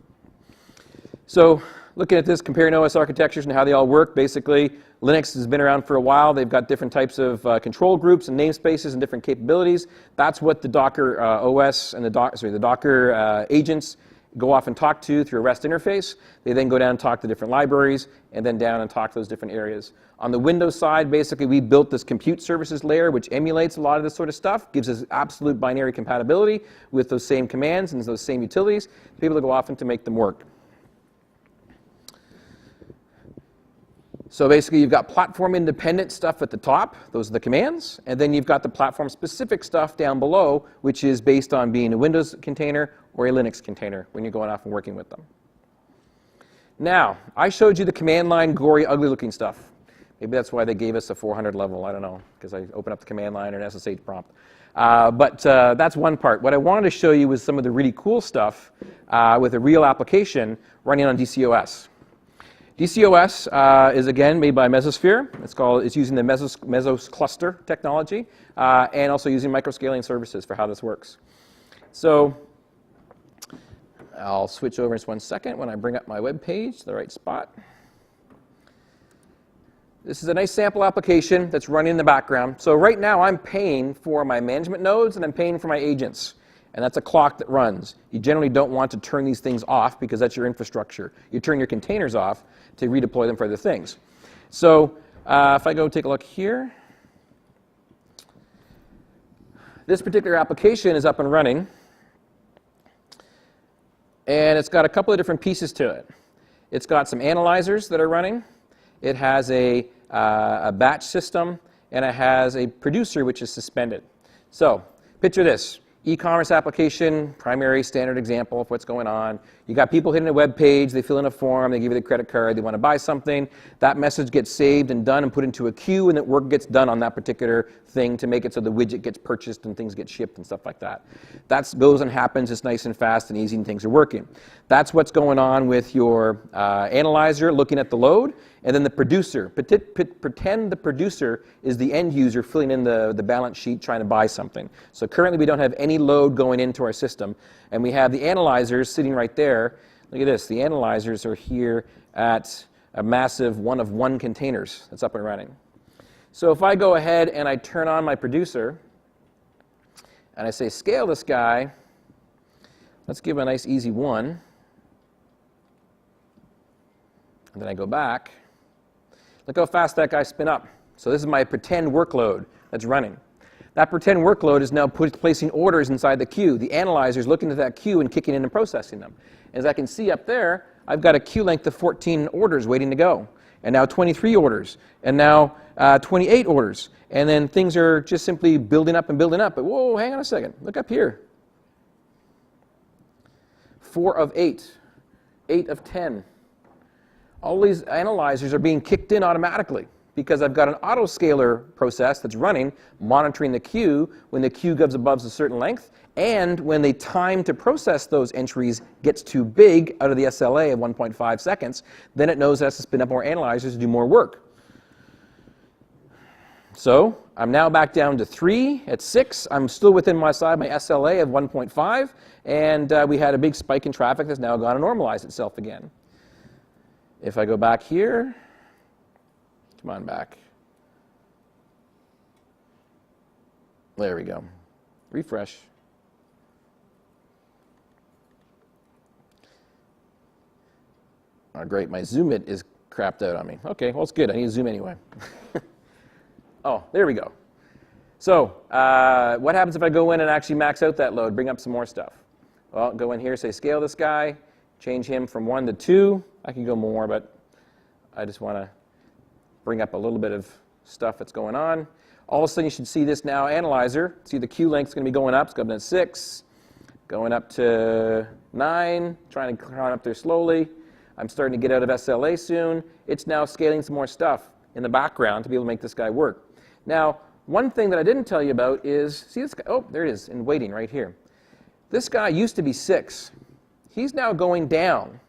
So looking at this, comparing OS architectures and how they all work, basically Linux has been around for a while. They've got different types of control groups and namespaces and different capabilities. That's what the Docker OS and the Docker agents go off and talk to through a REST interface. They then go down and talk to different libraries, and then down and talk to those different areas. On the Windows side, basically, we built this compute services layer, which emulates a lot of this sort of stuff, gives us absolute binary compatibility with those same commands and those same utilities to be able to go off and to make them work. So basically, you've got platform-independent stuff at the top. Those are the commands. And then you've got the platform-specific stuff down below, which is based on being a Windows container or a Linux container when you're going off and working with them. Now, I showed you the command line, gory, ugly-looking stuff. Maybe that's why they gave us a 400 level. I don't know, because I opened up the command line or an SSH prompt. But that's one part. What I wanted to show you was some of the really cool stuff with a real application running on DCOS. DCOS is, again, made by Mesosphere. It's using the Mesos cluster technology and also using microscaling services for how this works. So I'll switch over in just 1 second when I bring up my web page to the right spot. This is a nice sample application that's running in the background. So right now I'm paying for my management nodes and I'm paying for my agents. And that's a clock that runs. You generally don't want to turn these things off because that's your infrastructure. You turn your containers off to redeploy them for other things. So if I go take a look here, this particular application is up and running. And it's got a couple of different pieces to it. It's got some analyzers that are running. It has a batch system, and it has a producer which is suspended. So picture this. E-commerce application, primary standard example of what's going on. You got people hitting a web page, they fill in a form, they give you the credit card, they want to buy something. That message gets saved and done and put into a queue, and that work gets done on that particular thing to make it so the widget gets purchased and things get shipped and stuff like that. That goes and happens, it's nice and fast and easy and things are working. That's what's going on with your analyzer looking at the load, and then the producer. Pretend the producer is the end user filling in the balance sheet trying to buy something. So currently we don't have any load going into our system, and we have the analyzers sitting right there. Look at this, the analyzers are here at a massive one of one containers that's up and running. So if I go ahead and I turn on my producer, and I say scale this guy, let's give him a nice easy 1. And then I go back. Look how fast that guy spin up. So this is my pretend workload that's running. That pretend workload is now placing orders inside the queue. The analyzer is looking at that queue and kicking in and processing them. As I can see up there, I've got a queue length of 14 orders waiting to go. And now 23 orders. And now 28 orders. And then things are just simply building up and building up. But whoa, hang on a second. Look up here. 4 of 8. 8 of 10. All these analyzers are being kicked in automatically because I've got an autoscaler process that's running, monitoring the queue when the queue goes above a certain length, and when the time to process those entries gets too big out of the SLA of 1.5 seconds, then it knows it has to spin up more analyzers to do more work. So I'm now back down to 3 at 6. I'm still within my SLA of 1.5, and we had a big spike in traffic that's now going to normalize itself again. If I go back here, come on back. There we go. Refresh. Oh, great. My zoom it is crapped out on me. Okay, well, it's good. I need to zoom anyway. Oh, there we go. So what happens if I go in and actually max out that load, bring up some more stuff? Well, go in here, say scale this guy, change him from 1 to 2. I can go more, but I just want to bring up a little bit of stuff that's going on. All of a sudden, you should see this now analyzer. See the queue length is going to be going up. It's going to be at 6. going up to 9, trying to climb up there slowly. I'm starting to get out of SLA soon. It's now scaling some more stuff in the background to be able to make this guy work. Now, one thing that I didn't tell you about is, see this guy? Oh, there it is, in waiting right here. This guy used to be 6. He's now going down.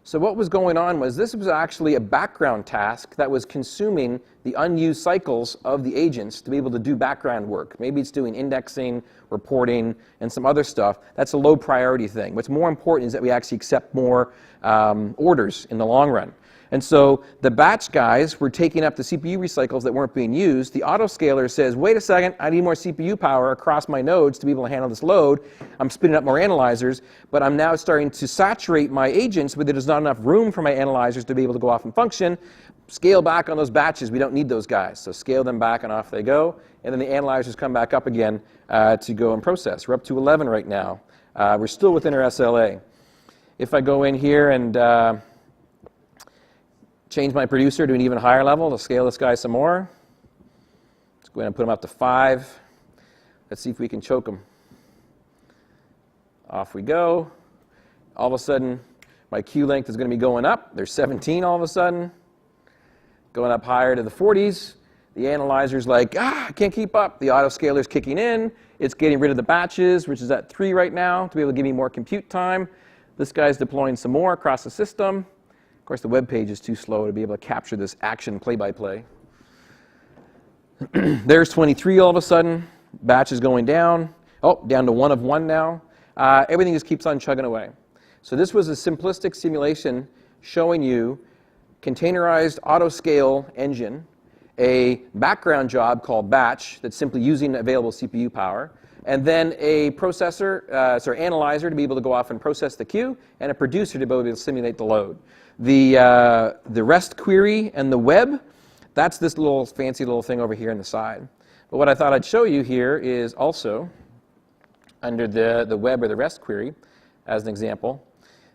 So what was going on was this was actually a background task that was consuming the unused cycles of the agents to be able to do background work. Maybe it's doing indexing, reporting, and some other stuff. That's a low priority thing. What's more important is that we actually accept more orders in the long run. And so the batch guys were taking up the CPU recycles that weren't being used. The autoscaler says, wait a second, I need more CPU power across my nodes to be able to handle this load. I'm spinning up more analyzers, but I'm now starting to saturate my agents, but there's not enough room for my analyzers to be able to go off and function. Scale back on those batches. We don't need those guys. So scale them back and off they go. And then the analyzers come back up again to go and process. We're up to 11 right now. We're still within our SLA. If I go in here and change my producer to an even higher level to scale this guy some more. Let's go ahead and put him up to 5. Let's see if we can choke him. Off we go. All of a sudden, my queue length is going to be going up. There's 17 all of a sudden. Going up higher to the 40s. The analyzer's like, I can't keep up. The autoscaler's kicking in. It's getting rid of the batches, which is at 3 right now, to be able to give me more compute time. This guy's deploying some more across the system. Of course, the web page is too slow to be able to capture this action play-by-play. There's 23 all of a sudden. Batch is going down. Oh, down to 1 of 1 now. Everything just keeps on chugging away. So this was a simplistic simulation showing you containerized autoscale engine, a background job called batch that's simply using available CPU power, and then a processor, analyzer to be able to go off and process the queue, and a producer to be able to simulate the load. The REST query and the web, that's this little fancy little thing over here on the side. But what I thought I'd show you here is also, under the web or the REST query, as an example,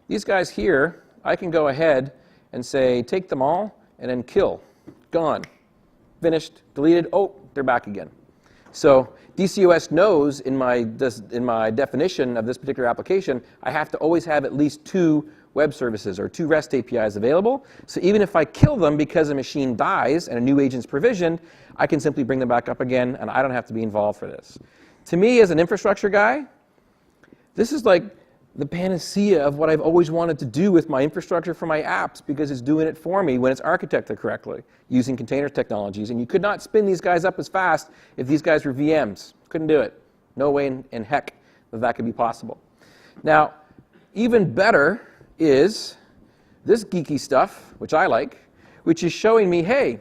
these guys here, I can go ahead and say, take them all, and then kill. Gone. Finished. Deleted. Oh, they're back again. So DCOS knows in my definition of this particular application, I have to always have at least 2 web services or 2 REST APIs available. So even if I kill them because a machine dies and a new agent's provisioned, I can simply bring them back up again, and I don't have to be involved for this. To me, as an infrastructure guy, this is like the panacea of what I've always wanted to do with my infrastructure for my apps, because it's doing it for me when it's architected correctly using container technologies. And you could not spin these guys up as fast if these guys were VMs. Couldn't do it. No way in heck that could be possible. Now, even better is this geeky stuff, which I like, which is showing me, hey,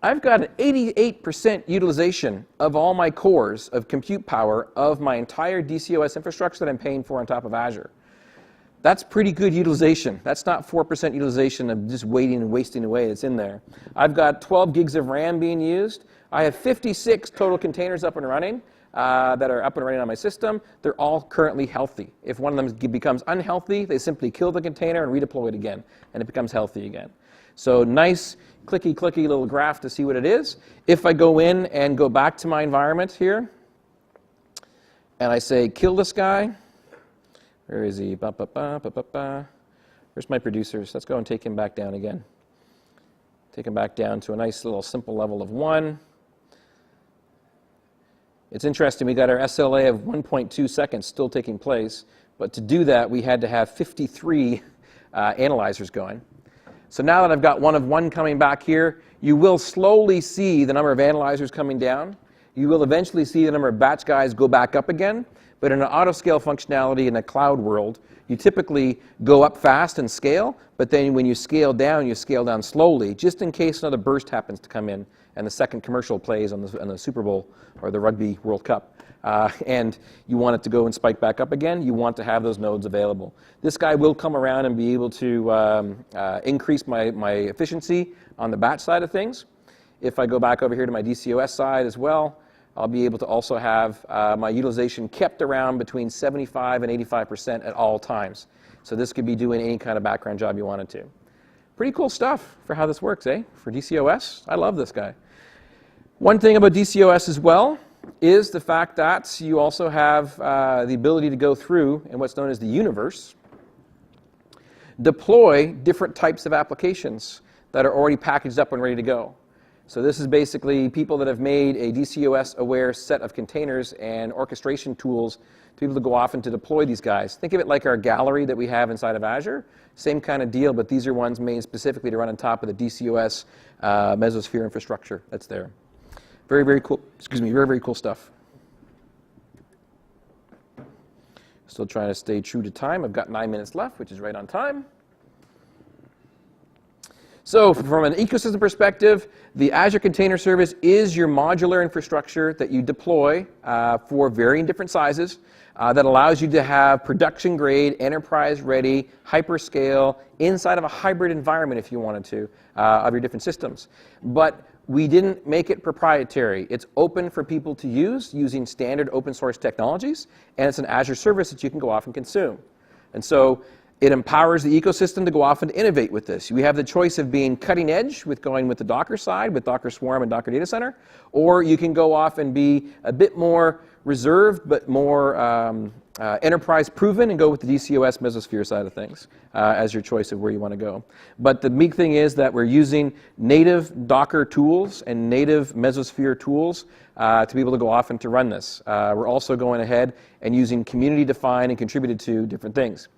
I've got an 88% utilization of all my cores of compute power of my entire DCOS infrastructure that I'm paying for on top of Azure. That's pretty good utilization. That's not 4% utilization of just waiting and wasting away that's in there. I've got 12 gigs of RAM being used. I have 56 total containers up and running that are up and running on my system. They're all currently healthy. If one of them becomes unhealthy, they simply kill the container and redeploy it again, and it becomes healthy again. So nice, clicky little graph to see what it is. If I go in and go back to my environment here, and I say, kill this guy. Where is he? Where's my producers? Let's go and take him back down again. Take him back down to a nice little simple level of 1. It's interesting, we got our SLA of 1.2 seconds still taking place, but to do that, we had to have 53 analyzers going. So now that I've got 1 of 1 coming back here, you will slowly see the number of analyzers coming down. You will eventually see the number of batch guys go back up again. But in an autoscale functionality in a cloud world, you typically go up fast and scale, but then when you scale down slowly, just in case another burst happens to come in and the second commercial plays on the Super Bowl or the Rugby World Cup. And you want it to go and spike back up again, you want to have those nodes available. This guy will come around and be able to increase my efficiency on the batch side of things. If I go back over here to my DCOS side as well, I'll be able to also have my utilization kept around between 75 and 85% at all times. So this could be doing any kind of background job you wanted to. Pretty cool stuff for how this works, eh? For DCOS, I love this guy. One thing about DCOS as well is the fact that you also have the ability to go through in what's known as the universe, deploy different types of applications that are already packaged up and ready to go. So this is basically people that have made a DCOS-aware set of containers and orchestration tools to be able to go off and to deploy these guys. Think of it like our gallery that we have inside of Azure. Same kind of deal, but these are ones made specifically to run on top of the DCOS Mesosphere infrastructure that's there. Very, very cool. Excuse me, very, very cool stuff. Still trying to stay true to time. I've got 9 minutes left, which is right on time. So from an ecosystem perspective, the Azure Container Service is your modular infrastructure that you deploy for varying different sizes that allows you to have production-grade, enterprise-ready, hyperscale, inside of a hybrid environment, if you wanted to, of your different systems. But we didn't make it proprietary. It's open for people to use using standard open source technologies, and it's an Azure service that you can go off and consume. And so it empowers the ecosystem to go off and innovate with this. We have the choice of being cutting edge with going with the Docker side, with Docker Swarm and Docker Data Center, or you can go off and be a bit more reserved but more enterprise proven and go with the DCOS Mesosphere side of things as your choice of where you want to go. But the big thing is that we're using native Docker tools and native Mesosphere tools to be able to go off and to run this. We're also going ahead and using community-defined and contributed to different things.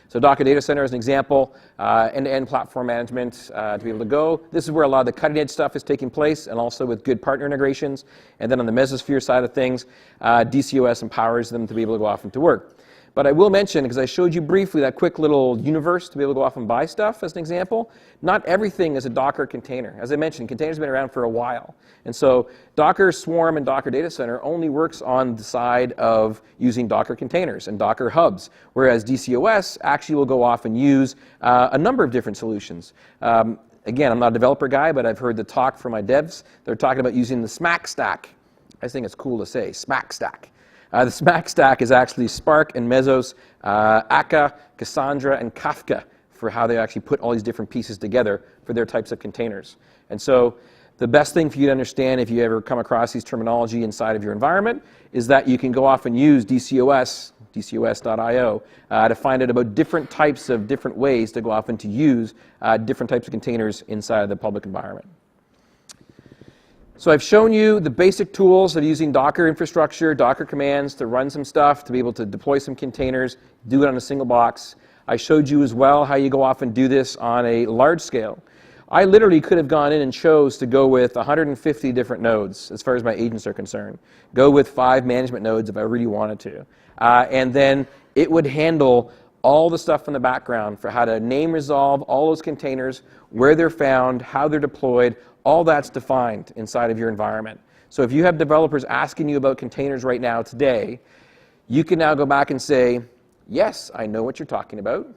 So Docker Data Center is an example, end-to-end platform management to be able to go. This is where a lot of the cutting-edge stuff is taking place, and also with good partner integrations. And then on the Mesosphere side of things, DCOS empowers them to be able to go off and to work. But I will mention, because I showed you briefly that quick little universe to be able to go off and buy stuff as an example, not everything is a Docker container. As I mentioned, containers have been around for a while. And so Docker Swarm and Docker Data Center only works on the side of using Docker containers and Docker hubs, whereas DCOS actually will go off and use a number of different solutions. Again, I'm not a developer guy, but I've heard the talk from my devs. They're talking about using the SMAC stack. I think it's cool to say, SMAC stack. The SMAC stack is actually Spark and Mesos, Akka, Cassandra, and Kafka for how they actually put all these different pieces together for their types of containers. And so the best thing for you to understand if you ever come across these terminology inside of your environment is that you can go off and use DCOS, DCOS.io, to find out about different types of different ways to go off and to use different types of containers inside of the public environment. So I've shown you the basic tools of using Docker infrastructure, Docker commands to run some stuff, to be able to deploy some containers, do it on a single box. I showed you as well how you go off and do this on a large scale. I literally could have gone in and chose to go with 150 different nodes as far as my agents are concerned. Go with 5 management nodes if I really wanted to. And then it would handle all the stuff in the background for how to name resolve all those containers, where they're found, how they're deployed. All that's defined inside of your environment. So if you have developers asking you about containers right now today, you can now go back and say, yes, I know what you're talking about.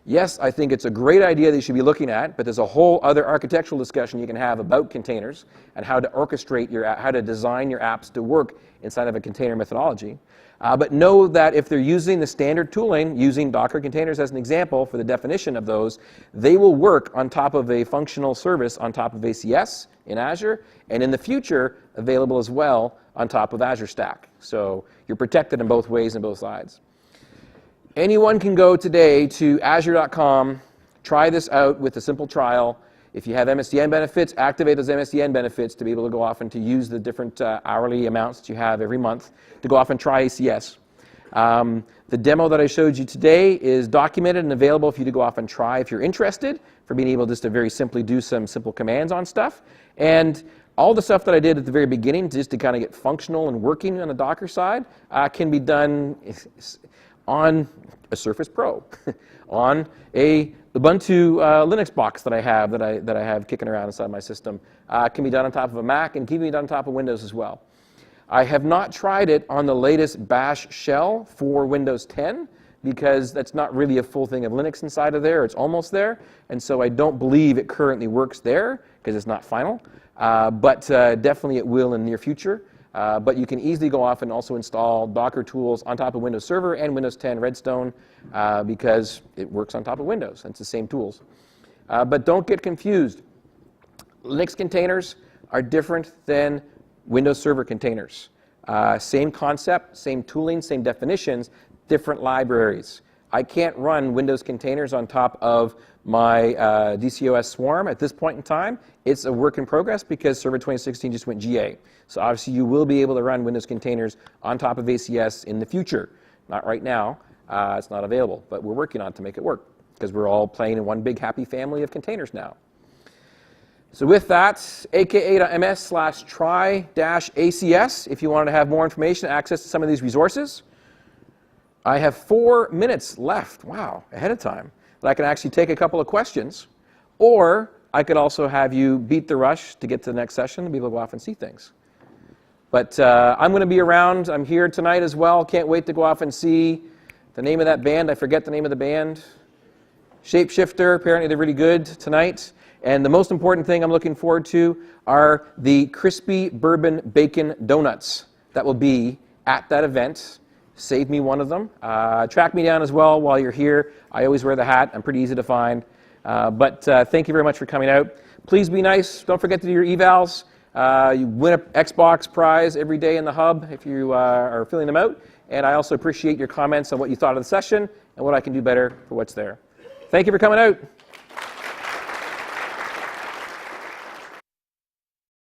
Yes, I think it's a great idea that you should be looking at, but there's a whole other architectural discussion you can have about containers and how to orchestrate how to design your apps to work inside of a container methodology. But know that if they're using the standard tooling, using Docker containers as an example for the definition of those, they will work on top of a functional service on top of ACS in Azure, and in the future, available as well on top of Azure Stack. So you're protected in both ways and both sides. Anyone can go today to azure.com, try this out with a simple trial. If you have MSDN benefits, activate those MSDN benefits to be able to go off and to use the different hourly amounts that you have every month to go off and try ACS. The demo that I showed you today is documented and available for you to go off and try if you're interested, for being able just to very simply do some simple commands on stuff. And all the stuff that I did at the very beginning just to kind of get functional and working on the Docker side can be done on a Surface Pro, on a Ubuntu Linux box that I have kicking around inside my system. Can be done on top of a Mac and can be done on top of Windows as well. I have not tried it on the latest Bash shell for Windows 10 because that's not really a full thing of Linux inside of there. It's almost there, and so I don't believe it currently works there because it's not final. But definitely it will in the near future. But you can easily go off and also install Docker tools on top of Windows Server and Windows 10 Redstone because it works on top of Windows. It's the same tools. But don't get confused. Linux containers are different than Windows Server containers. Same concept, same tooling, same definitions, different libraries. I can't run Windows containers on top of my DCOS swarm at this point in time. It's a work in progress because Server 2016 just went GA. So obviously you will be able to run Windows containers on top of ACS in the future. Not right now. It's not available, but we're working on it to make it work because we're all playing in one big happy family of containers now. So with that, aka.ms/try-acs if you want to have more information, access to some of these resources. I have 4 minutes left, wow, ahead of time, that I can actually take a couple of questions, or I could also have you beat the rush to get to the next session and be able to go off and see things. But I'm going to be around. I'm here tonight as well. Can't wait to go off and see the name of that band. I forget the name of the band. Shapeshifter, apparently they're really good tonight. And the most important thing I'm looking forward to are the crispy bourbon bacon donuts that will be at that event. Save me one of them. Track me down as well while you're here. I always wear the hat. I'm pretty easy to find. But thank you very much for coming out. Please be nice. Don't forget to do your evals. You win an Xbox prize every day in the hub if you are filling them out. And I also appreciate your comments on what you thought of the session and what I can do better for what's there. Thank you for coming out.